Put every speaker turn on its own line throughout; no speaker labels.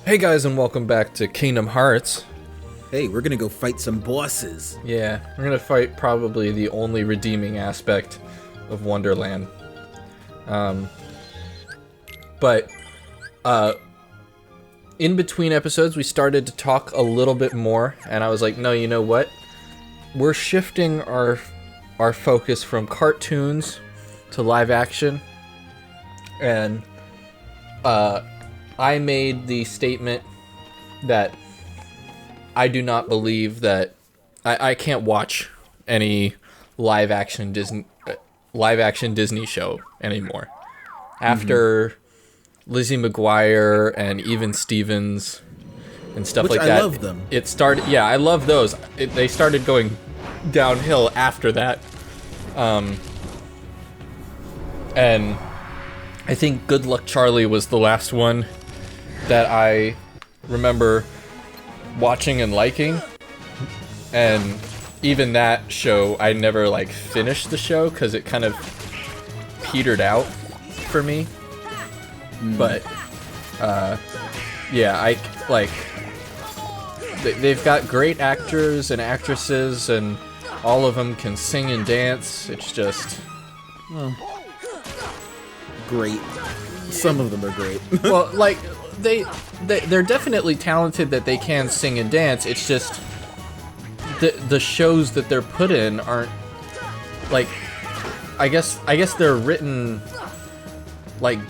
Hey guys, and welcome back to Kingdom Hearts.
Hey, we're gonna go fight some bosses.
Yeah, we're gonna fight probably the only redeeming aspect of Wonderland. But in between episodes, we started to talk a little bit more, and I was like, no, you know what? We're shifting our focus from cartoons to live action, and I made the statement that I do not believe that I can't watch any live action Disney show anymore. After Lizzie McGuire and Even Stevens and stuff like that.
I love them.
It started. Yeah, I love those. They started going downhill after that. And I think Good Luck Charlie was the last one that I remember watching and liking. And even that show, I never finished the show because it kind of petered out for me. But yeah, they've got great actors and actresses, and all of them can sing and dance. It's just
Great. Some of them are great.
well, they're definitely talented that they can sing and dance. It's just the shows that they're put in aren't I guess they're written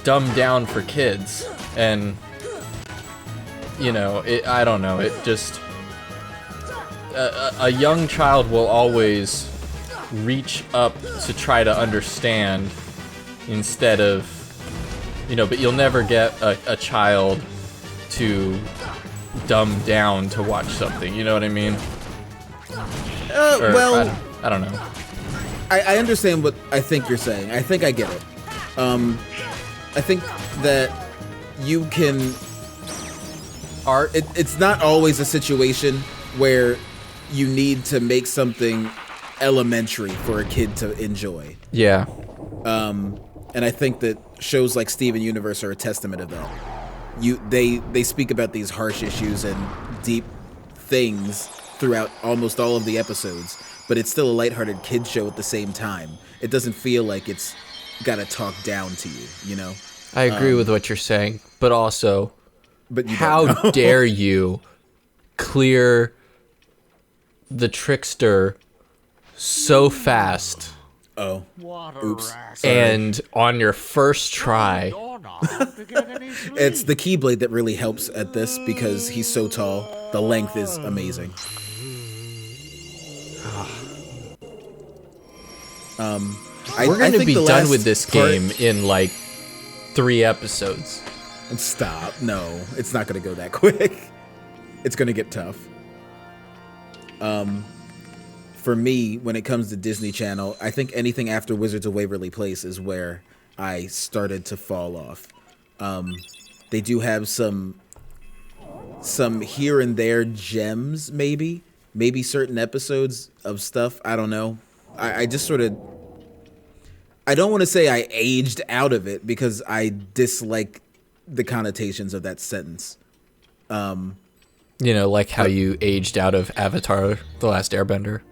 dumbed down for kids, and I don't know, it just a young child will always reach up to try to understand instead of but you'll never get a child to dumb down to watch something, you know what I mean?
Well,
I don't know.
I understand what I think you're saying. I think I get it. I think that you can it's not always a situation where you need to make something elementary for a kid to enjoy.
Yeah.
And I think that shows like Steven Universe are a testament of that. They speak about these harsh issues and deep things throughout almost all of the episodes, but it's still a lighthearted kid show at the same time. It doesn't feel like it's got to talk down to you, you know?
I agree with what you're saying, but also,
But you
how
don't know.
dare you clear the trickster so fast
Oh, oops. Sorry.
and on your first try?
It's the Keyblade that really helps at this because he's so tall. The length is amazing.
We're going to
think
be
the
done
last
with this
part-
game in 3 episodes.
Stop. No, it's not going to go that quick. It's going to get tough. For me, when it comes to Disney Channel, I think anything after Wizards of Waverly Place is where I started to fall off. They do have some here and there gems, maybe certain episodes of stuff. I don't know. I just sort of, I don't want to say I aged out of it because I dislike the connotations of that sentence.
Like how you aged out of Avatar: The Last Airbender.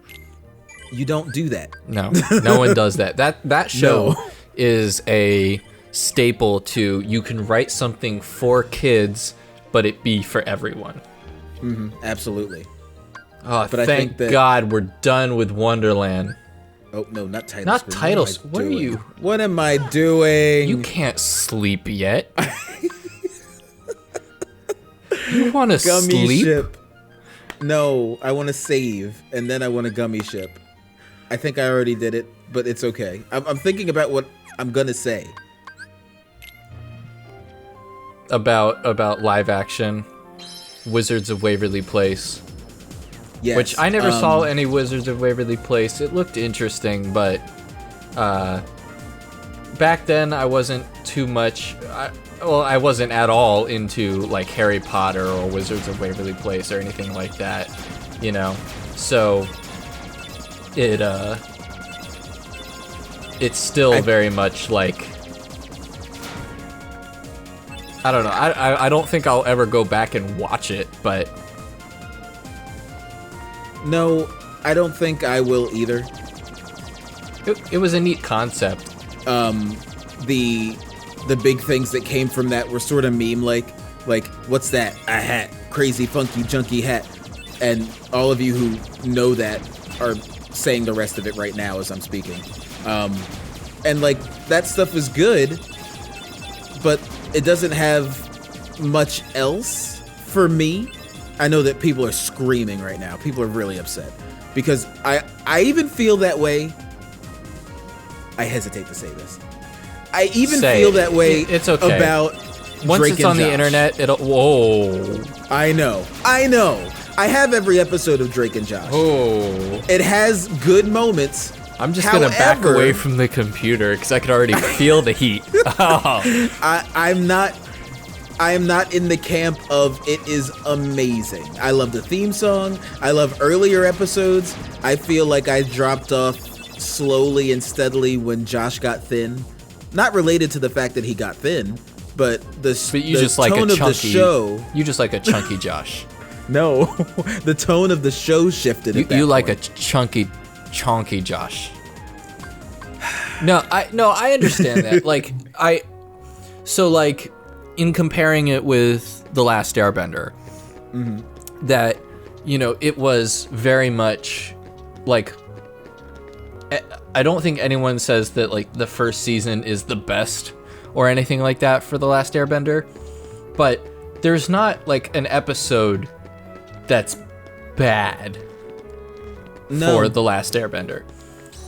You don't do that.
No, no one does that. That show
No.
is a staple to, you can write something for kids, but it be for everyone.
Absolutely.
Oh,
But I
thank
think that-
God we're done with Wonderland.
Oh, no, not title
Not
screen.
title
What am I
sc- what are
doing?
you-
What am I doing?
You can't sleep yet. You want to
Gummy
sleep?
ship. No, I want to save, and then I want a gummy ship. I think I already did it, but it's okay. I'm thinking about what I'm gonna say.
About live action Wizards of Waverly Place.
Yes.
Which I never saw any Wizards of Waverly Place. It looked interesting, but back then I wasn't too much. I wasn't at all into Harry Potter or Wizards of Waverly Place or anything like that, So it's still very much I don't know. I don't think I'll ever go back and watch it, but
No, I don't think I will either.
it was a neat concept.
The big things that came from that were sort of meme like what's that? A hat, crazy funky junky hat, and all of you who know that are saying the rest of it right now as I'm speaking. And like that stuff is good, but it doesn't have much else for me. I know that people are screaming right now. People are really upset because I even feel that way. I hesitate to say this. I even feel that way.
It's okay.
About
once
Drake
it's
and
on the
Josh.
internet, it'll. Whoa.
I know. I have every episode of Drake and Josh.
Oh.
It has good moments.
I'm just gonna back
However,
away from the computer because I could already feel the heat. Oh.
I am not in the camp of it is amazing. I love the theme song. I love earlier episodes. I feel like I dropped off slowly and steadily when Josh got thin. Not related to the fact that he got thin, but the
you
the
just like
tone
a
of the
chunky.
show.
You just like a chunky Josh.
No, the tone of the show shifted. At that
You like a
point.
chunky Josh. No, I understand that. So in comparing it with The Last Airbender, that, it was very much like, I don't think anyone says that like the first season is the best or anything like that for The Last Airbender, but there's not like an episode that's bad for The Last Airbender.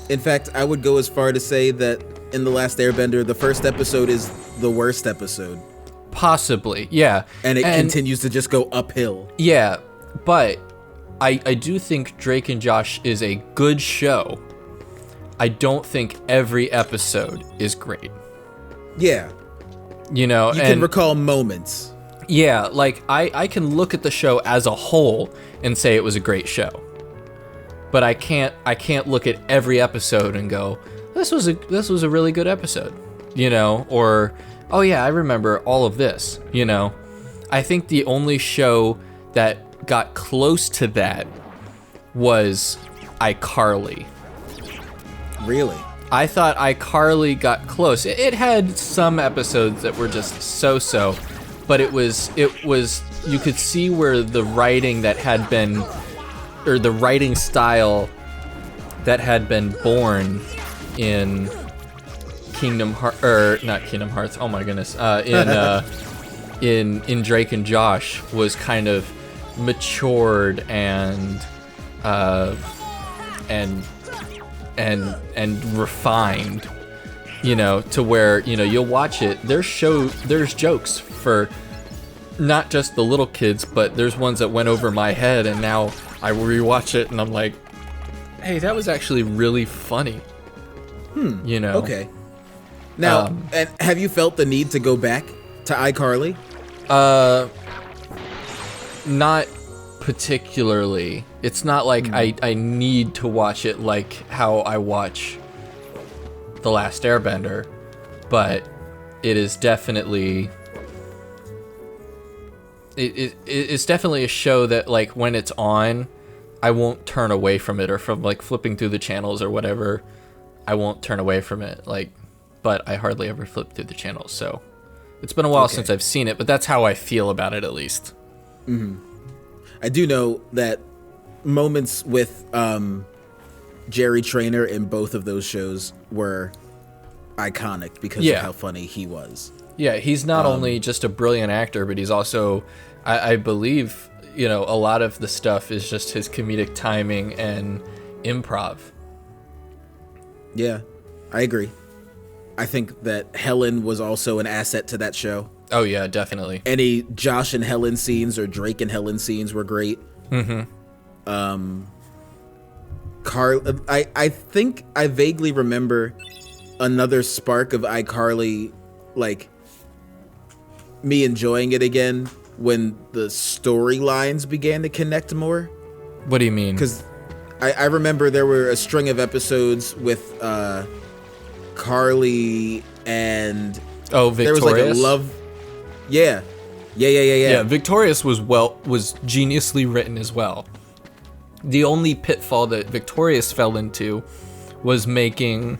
In fact, I would go as far to say that in The Last Airbender, the first episode is the worst episode.
Possibly, yeah.
And it continues to just go uphill.
Yeah, but I do think Drake and Josh is a good show. I don't think every episode is great.
Yeah. You
and
can recall moments.
yeah, like I can look at the show as a whole and say it was a great show. But I can't look at every episode and go, this was a really good episode, or oh yeah, I remember all of this, I think the only show that got close to that was iCarly.
Really?
I thought iCarly got close. It had some episodes that were just so-so, but it was you could see where the writing that had been, or the writing style that had been born in not Kingdom Hearts. Oh my goodness. In Drake and Josh was kind of matured and refined, to where, you'll watch it. There's jokes for not just the little kids, but there's ones that went over my head, and now I rewatch it and I'm like, hey, that was actually really funny.
Okay. Now, and have you felt the need to go back to iCarly?
Not particularly. It's not like I need to watch it like how I watch The Last Airbender, but it is definitely it's definitely a show that, like, when it's on, I won't turn away from it, or from like flipping through the channels or whatever, I won't turn away from it. Like, but I hardly ever flip through the channels, so it's been a while since I've seen it, but that's how I feel about it, at least.
I do know that moments with Jerry Trainer in both of those shows were iconic because of how funny he was.
Yeah, he's not only just a brilliant actor, but he's also, I believe, a lot of the stuff is just his comedic timing and improv.
Yeah, I agree. I think that Helen was also an asset to that show.
Oh yeah, definitely.
Any Josh and Helen scenes or Drake and Helen scenes were great. I think I vaguely remember another spark of iCarly, like me enjoying it again when the storylines began to connect more.
What do you mean?
Because I remember there were a string of episodes with Carly and
Victorious?
There was like a love. Yeah.
Yeah, Victorious was geniusly written as well. The only pitfall that Victorious fell into was making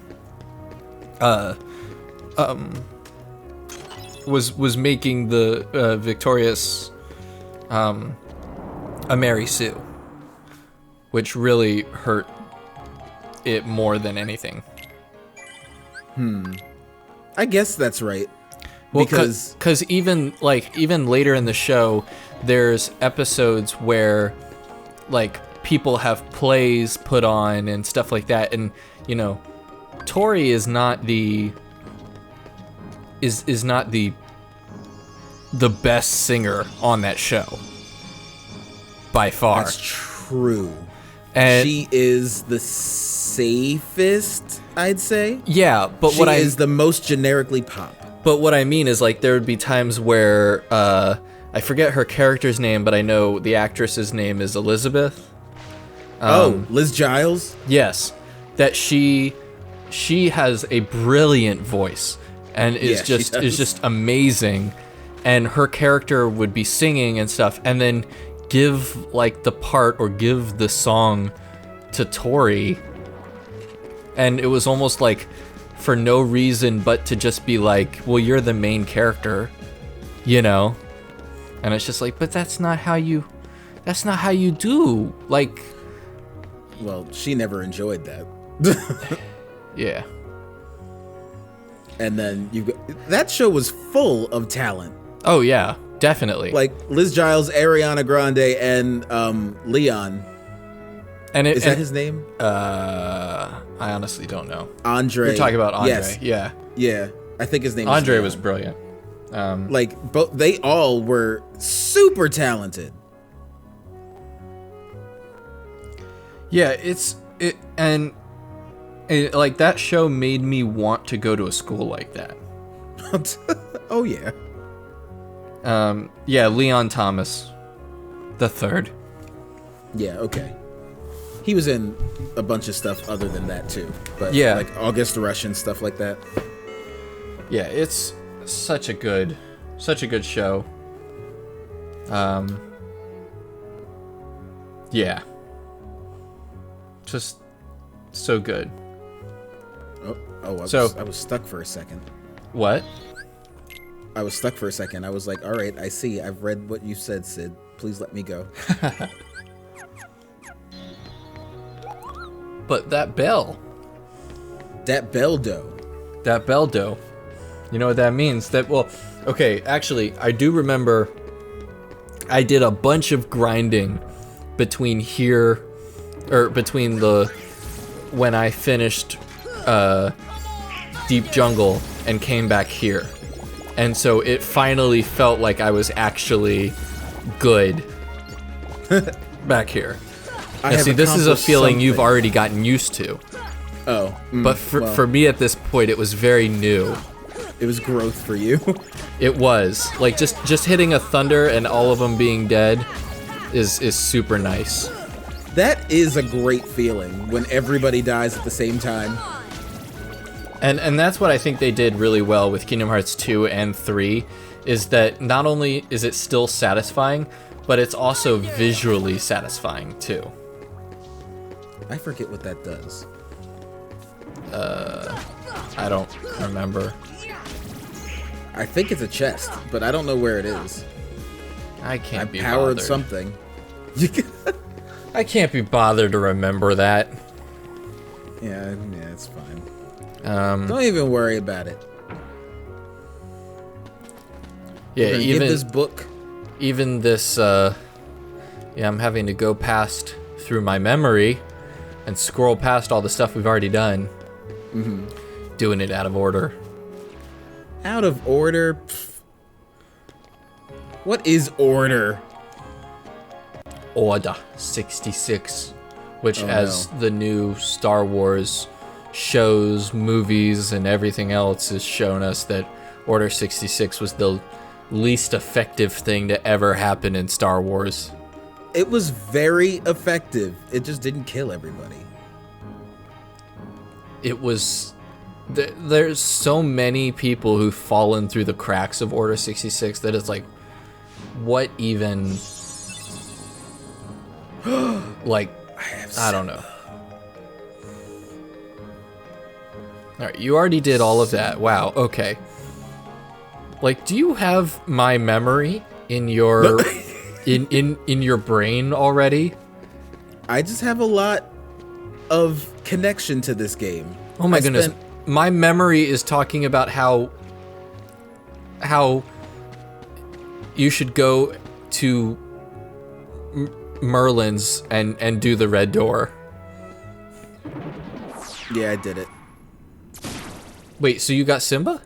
was making the Victorious a Mary Sue, which really hurt it more than anything.
I guess that's right.
Well,
because
even later in the show, there's episodes where like people have plays put on and stuff like that, and you know, Tori is not the best singer on that show by far.
that's true.
And
She is the safest, I'd say.
yeah, but
She
what
is the most generically pop.
But what I mean is, like, there would be times where I forget her character's name, but I know the actress's name is Elizabeth.
Liz Giles?
Yes, that she has a brilliant voice and
Yeah, she does.
is just amazing. And her character would be singing and stuff, and then give like the part or give the song to Tori, and it was almost like for no reason but to just be like, well, you're the main character, you know? And it's just like, but that's not how you do, like.
Well, she never enjoyed that.
Yeah.
And then that show was full of talent.
Oh yeah, definitely.
Like Liz Giles, Ariana Grande, and Leon.
And
Is that his name?
I honestly don't know.
Andre.
You're talking about Andre.
Yes.
Yeah.
Yeah. I think his name
Andre
is
was brilliant.
like they all were super talented.
Yeah, like that show made me want to go to a school like that.
Oh yeah.
Yeah, Leon Thomas, the third.
Yeah, okay. He was in a bunch of stuff other than that too. But
Yeah.
like August Rush and stuff like that.
Yeah, it's such a good show. Yeah. Just so good.
I was stuck for a second.
What?
I was stuck for a second. I was like, all right, I see. I've read what you said, Sid. Please let me go.
But that bell
dough.
You know what that means? Okay, actually, I do remember I did a bunch of grinding between when I finished Deep Jungle and came back here. And so it finally felt like I was actually good back here. This is a feeling you've already gotten used to. But for me at this point, it was very new.
It was growth for you.
It was. Like, just hitting a thunder and all of them being dead is super nice.
That is a great feeling when everybody dies at the same time.
And that's what I think they did really well with Kingdom Hearts 2 and 3, is that not only is it still satisfying, but it's also visually satisfying too.
I forget what that does.
I don't remember.
I think it's a chest, but I don't know where it is.
I can't be
powered
bothered.
something.
I can't be bothered to remember that.
Yeah, it's fine. Don't even worry about it.
Yeah,
give this book.
Even this, I'm having to go past through my memory and scroll past all the stuff we've already done. Mm-hmm. Doing it out of order.
Out of order? Pfft. What is order?
Order 66, which the new Star Wars shows, movies, and everything else has shown us that Order 66 was the least effective thing to ever happen in Star Wars.
It was very effective. It just didn't kill everybody.
It was there's so many people who've fallen through the cracks of Order 66 that it's like, what even, like, I don't know. Alright, you already did all of that. Wow, okay. Like, do you have my memory in your in your brain already?
I just have a lot of connection to this game.
Oh my goodness. My memory is talking about how you should go to Merlin's and do the red door.
Yeah, I did it.
Wait, so you got Simba?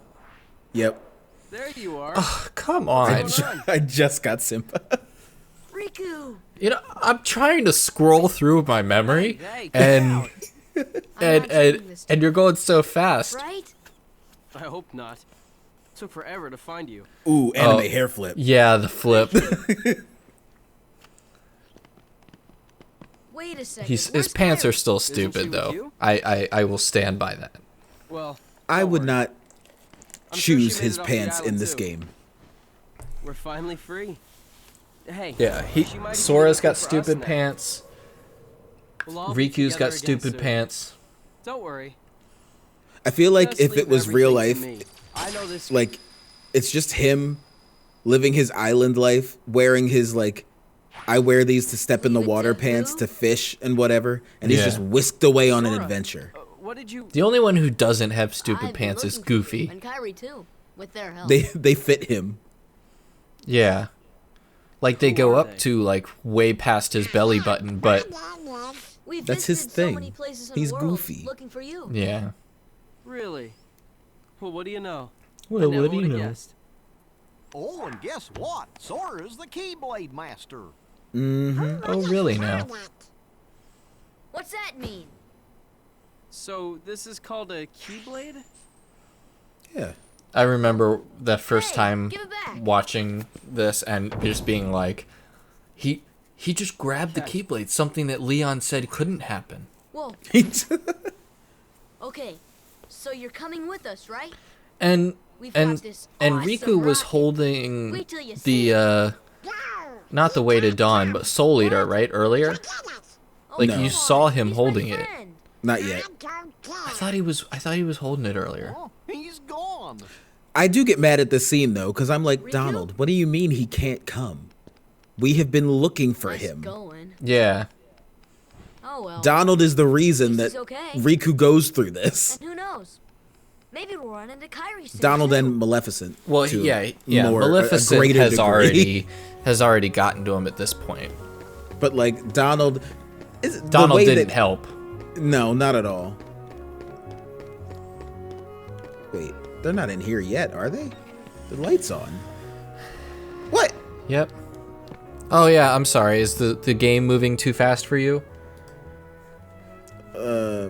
Yep.
There you are.
Oh, come on.
I just got Simba.
Riku!
You know, I'm trying to scroll through my memory
Hey,
and
doing this
and you're going so fast.
Right?
I hope not. Took forever to find you.
Ooh, anime hair flip.
Yeah, the flip.
Wait a second.
His
Where's
pants are
Kairi?
still
she
stupid
with
though.
you?
I will stand by that.
Well,
I
don't
would
worry.
not
I'm sure she
choose
made
his
it off the
pants in
island,
this
too.
game.
We're finally free. Hey.
Yeah,
she might even
Sora's
be
got
for us
stupid
now.
pants.
We'll all be
Riku's got
together again
stupid
soon.
pants.
Don't worry.
I feel like
Just
if it
leave
was real life,
everything to me. I know this.
like, it's just him living his island life, wearing his, like, I wear these to step in the
Leave it
water
to
pants
who?
to fish and whatever, and he's
Yeah.
just whisked away on an
Sora,
adventure.
What did you?
The only one who doesn't have stupid
I've been
pants is
looking for you,
Goofy.
And Kairi too, with their help.
They fit him.
Yeah. Like they
Who
go
are
up
they?
to like way past his belly button, but
We've
That's his
visited so
thing.
many places in
He's
the world
Goofy.
looking for you.
yeah.
Really? Well, what do you know?
Well,
I never
what do you
would've
know?
guessed.
Oh, and guess what? Sora's the Keyblade Master.
Oh, really now?
What's that mean?
So this is called a Keyblade?
Yeah.
I remember the first
Hey,
time
give it back.
watching this and just being like, he just grabbed the Keyblade, something that Leon said couldn't happen.
Whoa, okay. So you're coming with us, right?
And
We've
and
got this
and
awesome
Riku was
rocket.
holding
Wait till you see
the not the Way to Dawn, but Soul Eater, right? Earlier?
Oh,
Like
No.
you
come
saw
on,
him
he's my
holding it.
friend.
Not yet.
I thought he was holding it earlier.
Oh, he's gone.
I do get mad at this scene though, because I'm like,
Riku?
Donald, what do you mean he can't come? We have been looking for
Nice
him.
going.
Yeah.
Oh well.
Donald is the reason that
He's okay.
Riku goes through this.
And who knows? Maybe we'll run into Kairi soon.
Donald
too.
and Maleficent.
Well,
to
yeah.
more- a
Maleficent
greater
has
degree.
already gotten to him at this point.
But like Donald, is the
Donald
way
didn't
that-
help.
No, not at all. Wait, they're not in here yet, are they? The light's on. What?
Yep. Oh yeah, I'm sorry. Is the game moving too fast for you?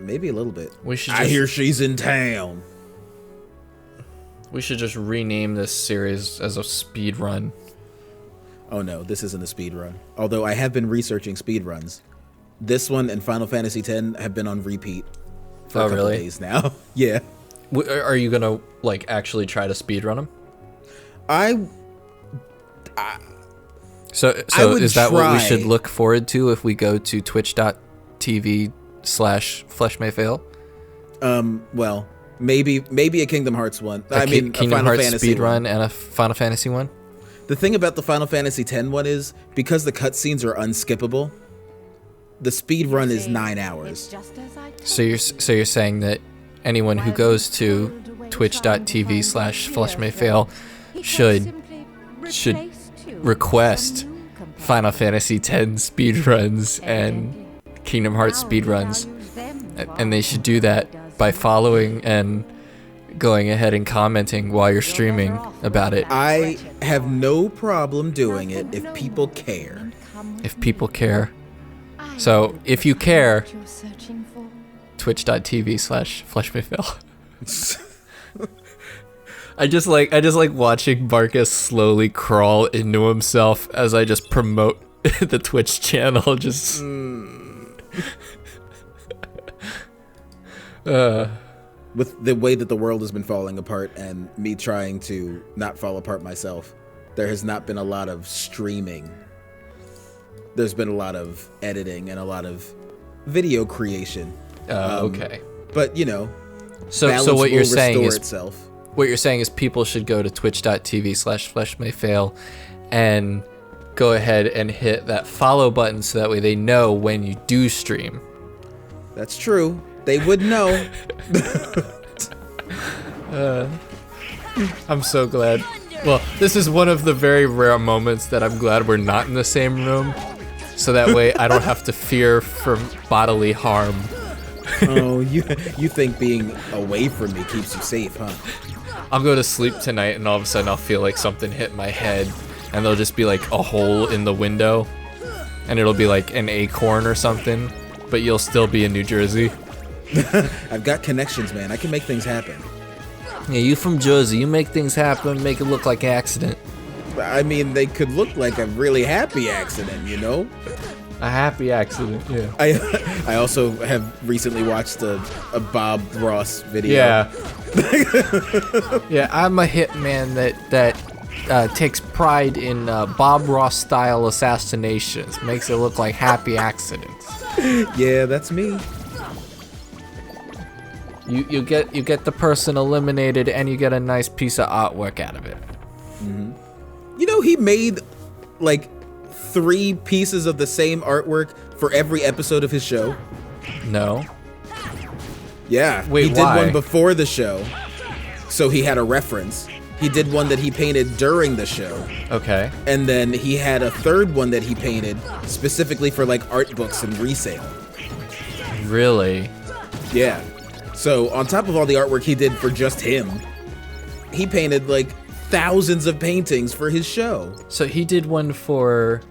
Maybe a little bit.
We should
I
just-
hear she's in town.
We should just rename this series as a speed run.
Oh no, this isn't a speed run. Although I have been researching speed runs. This one and Final Fantasy X have been on repeat for a
Oh,
couple
really?
days now. Yeah.
Are you gonna like actually try to speed run them?
I
So
would
is that what we should
try.
look forward to if we go to twitch.tv/fleshmayfail?
well, maybe a Kingdom Hearts one. I mean, a
Kingdom
Final
Hearts
Fantasy
speed
one.
run and a Final Fantasy one.
The thing about the Final Fantasy X one is because the cutscenes are unskippable, the speed run is 9 hours.
So you're saying that anyone who goes to twitch.tv/fleshmayfail should request Final Fantasy X speedruns and Kingdom Hearts speedruns, and they should do that by following and going ahead and commenting while you're streaming about it.
I have no problem doing it if people care.
If people care. So if you care, twitch.tv/fleshmayfail. I just like watching Marcus slowly crawl into himself as I just promote the Twitch channel. Just
with the way that the world has been falling apart and me trying to not fall apart myself, there has not been a lot of streaming. There's been a lot of editing and a lot of video creation.
Okay.
But, you know,
So
balance
what you're
will
saying
restore
is
itself.
what you're saying is people should go to twitch.tv/fleshmayfail and go ahead and hit that follow button so that way they know when you do stream.
That's true. They would know.
I'm so glad. Well, this is one of the very rare moments that I'm glad we're not in the same room, so that way I don't have to fear for bodily harm.
Oh, you think being away from me keeps you safe, huh?
I'll go to sleep tonight and all of a sudden I'll feel like something hit my head and there'll just be like a hole in the window and it'll be like an acorn or something, but you'll still be in New Jersey.
I've got connections, man. I can make things happen.
Yeah, you from Jersey, you make things happen, make it look like an accident.
I mean, they could look like a really happy accident, you know?
A happy accident, yeah.
I also have recently watched a Bob Ross video.
Yeah. Yeah, I'm a hitman that takes pride in Bob Ross style assassinations. Makes it look like happy accidents.
Yeah, that's me.
You get the person eliminated and you get a nice piece of artwork out of it.
You know, he made like 3 pieces of the same artwork for every episode of his show.
No.
Yeah.
Wait,
he did
why?
one before the show, so he had a reference. He did one that he painted during the show.
Okay.
And then he had a third one that he painted specifically for like art books and resale.
Really?
Yeah. So on top of all the artwork he did for just him, he painted like thousands of paintings for his show.
So he did one for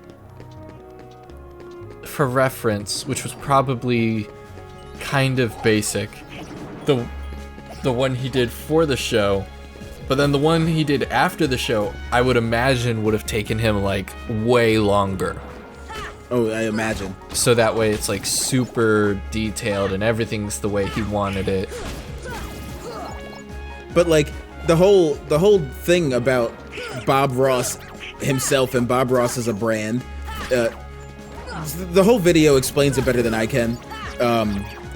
reference, which was probably kind of basic. The one he did for the show, but then the one he did after the show, I would imagine would have taken him like way longer.
Oh, I imagine.
So that way it's like super detailed and everything's the way he wanted it.
But like the whole thing about Bob Ross himself and Bob Ross as a brand, the whole video explains it better than I can.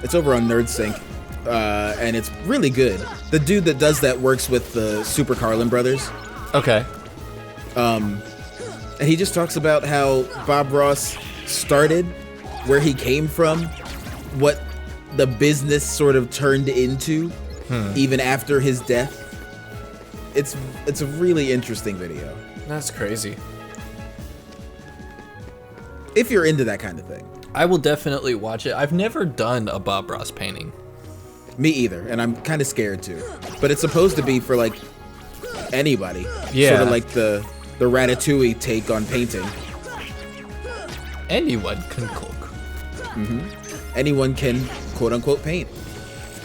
It's over on NerdSync, and it's really good. The dude that does that works with the Super Carlin brothers.
Okay.
And he just talks about how Bob Ross started, where he came from, what the business sort of turned into, even after his death. It's a really interesting video.
That's crazy.
If you're into that kind of thing.
I will definitely watch it. I've never done a Bob Ross painting.
Me either, and I'm kind of scared to. But it's supposed to be for like anybody.
Yeah.
Sort of like the Ratatouille take on painting.
Anyone can cook.
Anyone can quote unquote paint.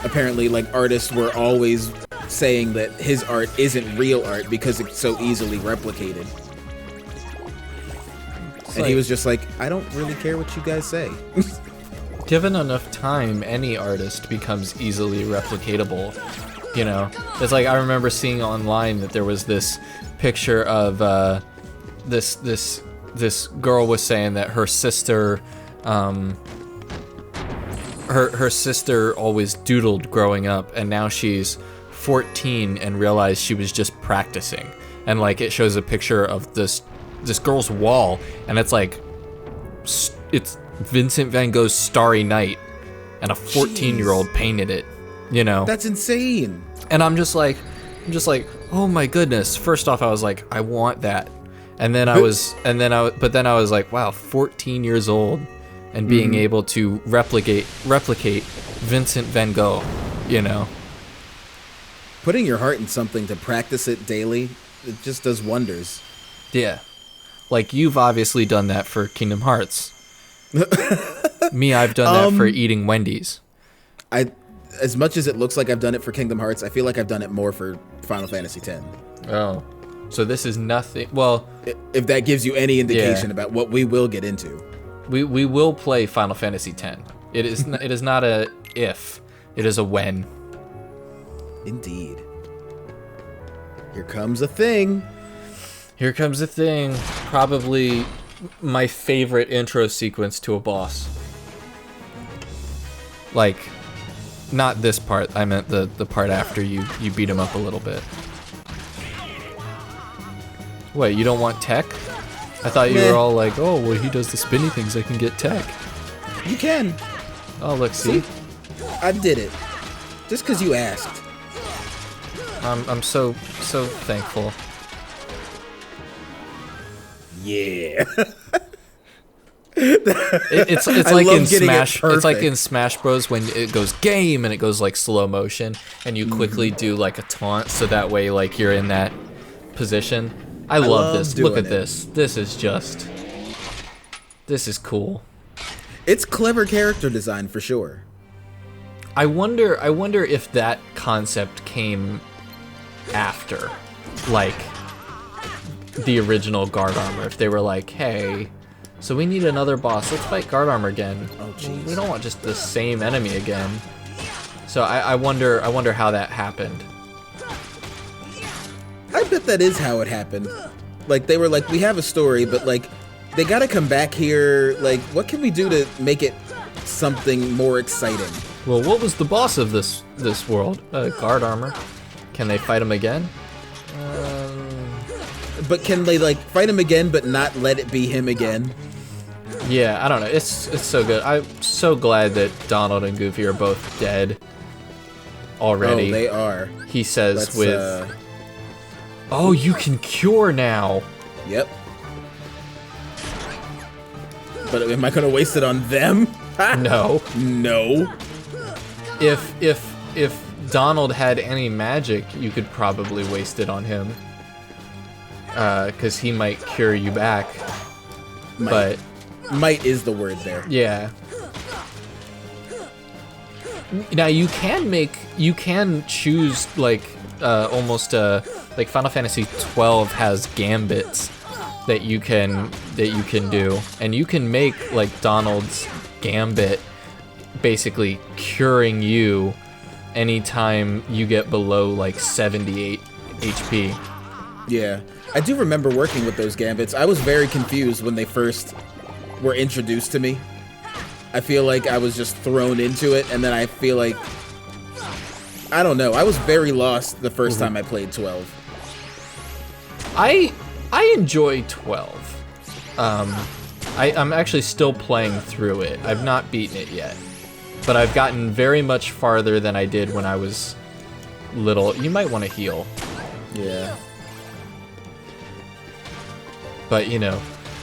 Apparently, like artists were always saying that his art isn't real art because it's so easily replicated. And he was just like, I don't really care what you guys say.
Given enough time, any artist becomes easily replicatable. You know, it's like I remember seeing online that there was this picture of this girl was saying that her sister, her sister always doodled growing up, and now she's 14 and realized she was just practicing. And like it shows a picture of this girl's wall, and it's like it's Vincent van Gogh's Starry Night, and a 14-year-old painted it, you know.
That's insane.
And I'm just like, oh my goodness. First off, I was like, I want that. And then I was like, wow, 14 years old and being able to replicate Vincent van Gogh, you know.
Putting your heart in something to practice it daily, it just does wonders.
Yeah. Like, you've obviously done that for Kingdom Hearts. Me, I've done that for eating Wendy's.
As much as it looks like I've done it for Kingdom Hearts, I feel like I've done it more for Final Fantasy X.
Oh. So this is nothing. Well,
if that gives you any indication
Yeah.
about what we will get into.
we will play Final Fantasy X. It is not a if. It is a when.
Indeed. Here comes a thing.
Here comes a thing. Probably my favorite intro sequence to a boss. Like, not this part. I meant the part after you beat him up a little bit. Wait, you don't want tech? I thought you
Meh.
were all like, oh, well, he does the spinny things. I can get tech.
You can.
Oh, look, see?
I did it. Just because you asked.
I'm so thankful.
Yeah.
It's
I
like
love
in
getting it
Smash. It's like in
perfect.
Smash Bros. When it goes game and it goes like slow motion, and you quickly do like a taunt, so that way like you're in that position. I love
love
this. Look
doing
at
it.
this. This is cool.
It's clever character design for sure.
I wonder if that concept came after, like, the original Guard Armor. If they were like, hey, so we need another boss. Let's fight Guard Armor again.
Oh, jeez.
We don't want just the same enemy again. So I wonder how that happened.
I bet that is how it happened. Like, they were like, we have a story, but, like, they gotta come back here. Like, what can we do to make it something more exciting?
Well, what was the boss of this world? Guard Armor. Can they fight him again?
But can they, like, fight him again, but not let it be him again?
Yeah, I don't know. It's so good. I'm so glad that Donald and Goofy are both dead already.
Oh, they are.
He says
Let's,
oh, you can cure now.
Yep. But am I gonna waste it on them?
No.
No.
If Donald had any magic, you could probably waste it on him. Because he might cure you back.
Might.
But
Might is the word there.
yeah. Now you can choose like almost like Final Fantasy 12 has gambits that you can do, and you can make like Donald's gambit basically curing you anytime you get below like 78 HP.
Yeah. I do remember working with those gambits. I was very confused when they first were introduced to me. I feel like I was just thrown into it, and then I feel like, I don't know, I was very lost the first time I played 12.
I enjoy 12. I'm actually still playing through it. I've not beaten it yet, but I've gotten very much farther than I did when I was little. You might want to heal,
Yeah.
but you know,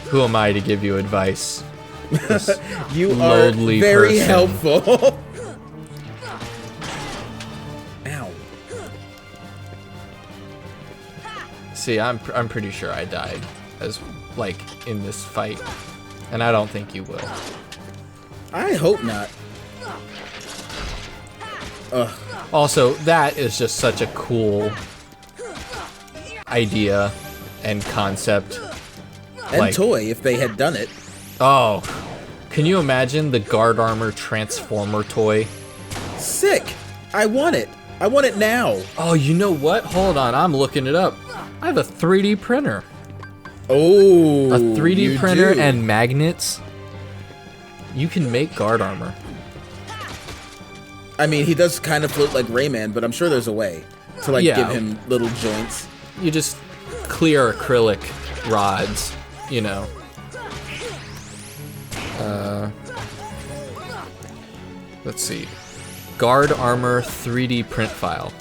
who am I to give you advice? This
You are
loathly
very
person.
helpful. Ow.
See, I'm pretty sure I died as like in this fight, and I don't think you will.
I hope not. Ugh.
Also, that is just such a cool idea and concept.
And
Like-
toy, if they had done it.
Oh, can you imagine the Guard Armor Transformer toy?
Sick. I want it. I want it now.
Oh, you know what? Hold on, I'm looking it up. I have a 3D printer.
Oh.
A 3D
you
printer
do.
and magnets. You can make Guard Armor.
I mean, he does kind of float like Rayman, but I'm sure there's a way to, like,
Yeah.
give him little joints.
You just clear acrylic rods, you know. Let's see. Guard Armor 3D print file.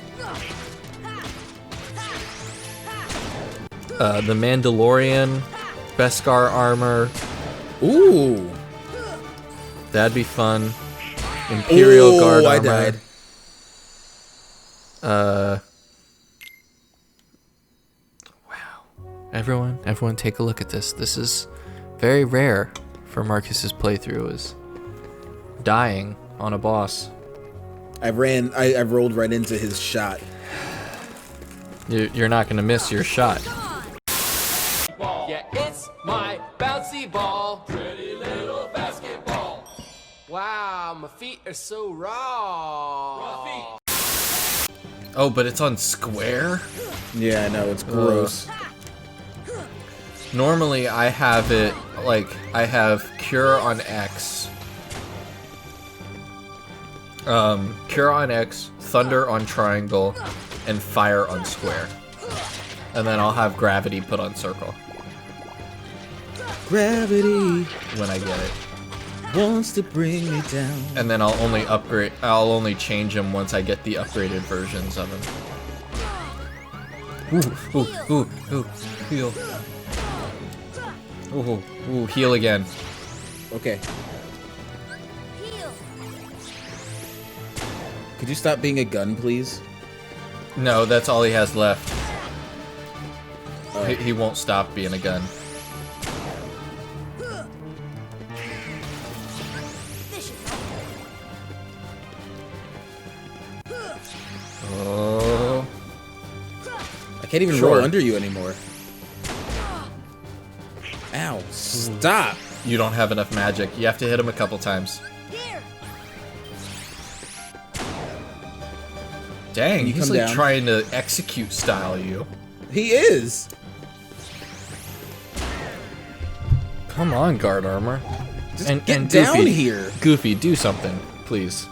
The Mandalorian, Beskar armor.
Ooh.
That'd be fun. Imperial
Ooh,
Guard
I
armor.
died.
Wow. Everyone take a look at this. This is very rare for Marcus's playthrough, is dying on a boss.
I rolled right into his shot.
You're not gonna miss your shot.
Yeah, it's my bouncy ball. Pretty little basketball. Wow, my feet are so raw.
Oh, but it's on square?
Yeah, I know, it's gross.
Normally I have it, like, I have Cure on X. Cure on X, Thunder on Triangle, and Fire on Square. And then I'll have Gravity put on Circle
Gravity
when I get it.
wants to bring me down.
And then I'll only change them once I get the upgraded versions of them. Ooh, heal. Ooh, heal again.
Okay.
Heal.
Could you stop being a gun, please?
No, that's all he has left. He won't stop being a gun.
This should help.
Oh.
I can't even
Sure.
roll under you anymore. Ow, stop!
You don't have enough magic. You have to hit him a couple times.
Here.
Dang,
you
he's
come
like
down?
trying to execute style you.
He is!
Come on, guard armor.
Just
And
get
Goofy,
down here!
Goofy, do something, please.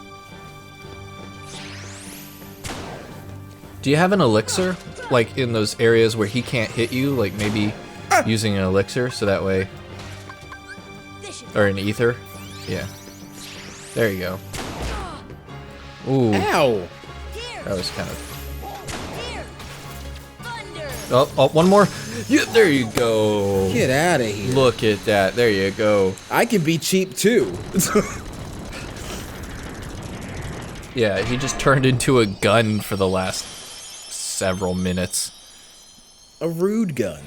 Do you have an elixir? Like in those areas where he can't hit you? Like maybe using an elixir so that way.
This should
Or an ether? Yeah. There you go. Ooh,
Ow!
Here.
that was kind of.
Here. Thunder.
Oh, one more. Yeah, there you go.
Get out of here.
Look at that. There you go.
I can be cheap too.
Yeah, he just turned into a gun for the last several minutes.
A rude gun.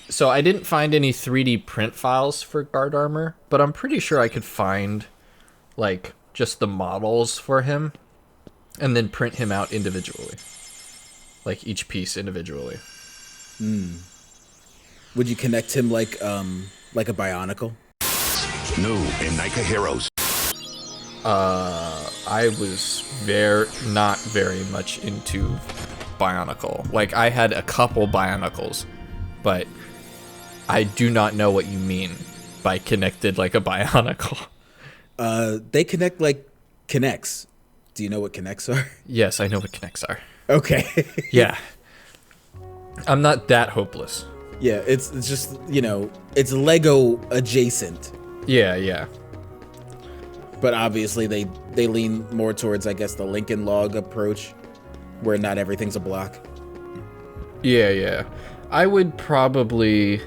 So I didn't find any 3D print files for guard armor, but I'm pretty sure I could find, like, just the models for him, and then print him out individually. Like, each piece individually.
Would you connect him like a Bionicle?
New in Nika Heroes.
I was not very much into Bionicle. Like, I had a couple Bionicles, but I do not know what you mean by connected like a Bionicle.
They connect like Kinects. Do you know what Kinects are?
Yes, I know what Kinects are.
Okay.
Yeah. I'm not that hopeless.
Yeah, it's just, you know, it's Lego adjacent.
Yeah.
But obviously they lean more towards, I guess, the Lincoln Log approach, where not everything's a block.
Yeah. I would probably...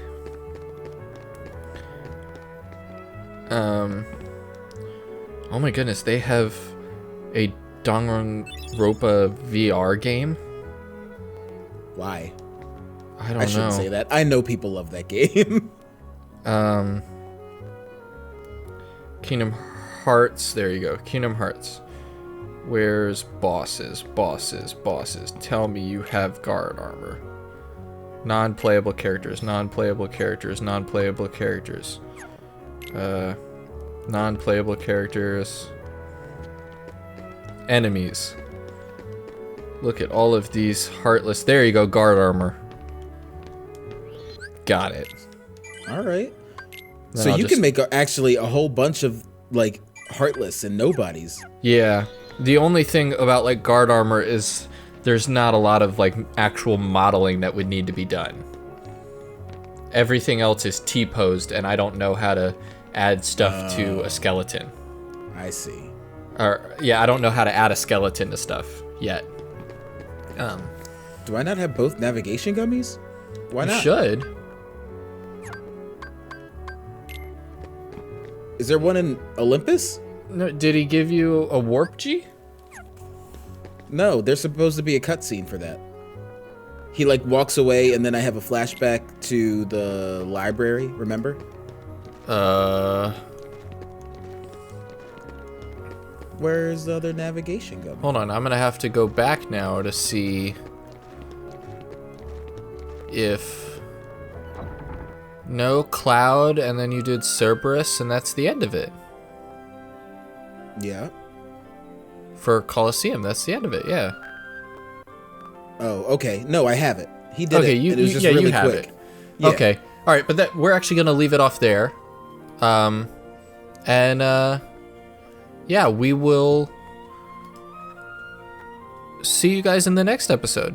Oh my goodness, they have a Danganronpa VR game?
Why?
I don't know.
I shouldn't say that. I know people love that game.
Kingdom Hearts. There you go. Kingdom Hearts. Where's bosses? Tell me you have guard armor. Non-playable characters. Non-playable characters. Enemies. Look at all of these heartless. There you go. Guard armor. Got it.
All right.
Then
So
I'll
you
just-
can make actually a whole bunch of like heartless and nobodies.
Yeah. The only thing about like guard armor is there's not a lot of like actual modeling that would need to be done. Everything else is T-posed, and I don't know how to add stuff to a skeleton.
I see.
Or yeah, I don't know how to add a skeleton to stuff yet.
Do I not have both navigation gummies? Why
You
not?
should.
Is there one in Olympus?
No, did he give you a warp G?
No, there's supposed to be a cutscene for that. He like walks away, and then I have a flashback to the library. Remember? Where's the other navigation gummy?
Hold on, I'm gonna have to go back now to see if no Cloud, and then you did Cerberus, and that's the end of it.
Yeah.
for Colosseum. That's the end of it. Yeah.
Oh, okay. No, I have it. He did
Okay,
it.
you
and it was just
yeah,
really
you have
quick.
it.
Yeah.
Okay. All right, but that we're actually gonna leave it off there. Yeah, we will see you guys in the next episode.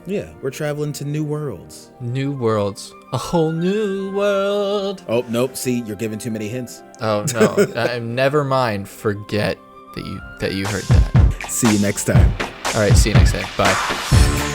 Yeah, we're traveling to new worlds.
New worlds, a whole new world.
Oh, nope. See, you're giving too many hints.
Oh no, never mind. Forget that you heard that.
See you next time.
All right, see you next time. Bye.